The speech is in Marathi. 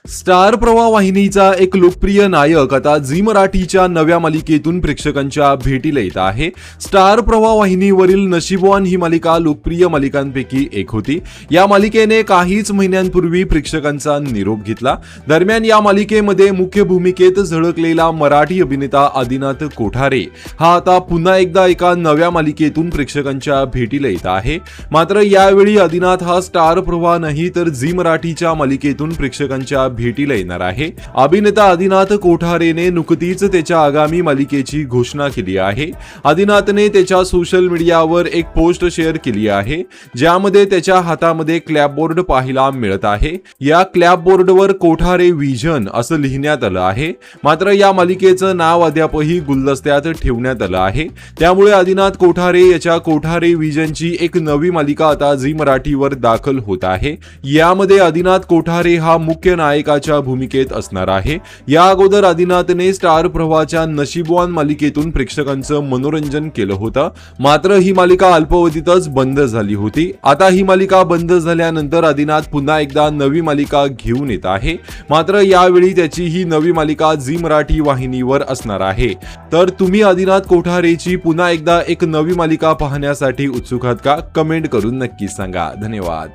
स्टार प्रवाह वाहिनीचा एक लोकप्रिय नायक आता झी मराठीच्या नव्या मालिकेतून प्रेक्षकांच्या भेटीला येत आहे. स्टार प्रवाह वाहिनीवरील नशीबवान ही मालिका लोकप्रिय मालिकांपैकी एक होती. या मालिकेने काहीच महिन्यांपूर्वी प्रेक्षकांचा निरोप घेतला. दरम्यान या मालिकेमध्ये मुख्य भूमिकेत झळकलेला मराठी अभिनेता आदिनाथ कोठारे हा आता पुन्हा एकदा एका नव्या मालिकेतून प्रेक्षकांच्या भेटीला येत आहे. मात्र यावेळी आदिनाथ हा स्टार प्रवाह नाही तर झी मराठीच्या मालिकेतून प्रेक्षकांच्या भेटीला येणार आहे. अभिनेता आदिनाथ कोठारेने नुकतीच त्याच्या आगामी मालिकेची घोषणा केली आहे. आदिनाथने त्याच्या सोशल मीडियावर एक पोस्ट शेअर केली आहे, ज्यामध्ये त्याच्या हातामध्ये क्लॅपबोर्ड पाहायला मिळत आहे. या क्लॅपबोर्डवर कोठारे विजन असं लिहिण्यात आलं आहे. मात्र या मालिकेचं नाव अद्यापही गुलदस्त्यात ठेवण्यात आलं आहे. त्यामुळे आदिनाथ कोठारे याच्या कोठारे विजनची एक नवी मालिका आता झी मराठीवर दाखल होत आहे. यामध्ये आदिनाथ कोठारे हा मुख्य नायकाच्या भूमिकेत असणार आहे. या अगोदर आदिनाथने स्टार प्रवाहाच्या नशीबवान मालिकेतून प्रेक्षकांचं मनोरंजन केलं होतं. मात्र ही मालिका अल्पावधीतच बंद झाली होती. आता ही मालिका बंद झाल्यानंतर आदिनाथ पुन्हा एकदा नवी मालिका घेऊन येत आहे. मात्र यावेळी त्याची ही नवी मालिका झी मराठी वाहिनीवर असणार आहे. तर तुम्ही आदिनाथ कोठारेची पुन्हा एकदा एक नवी मालिका पाहण्यासाठी उत्सुक आहात का? कमेंट करून नक्की सांगा. धन्यवाद.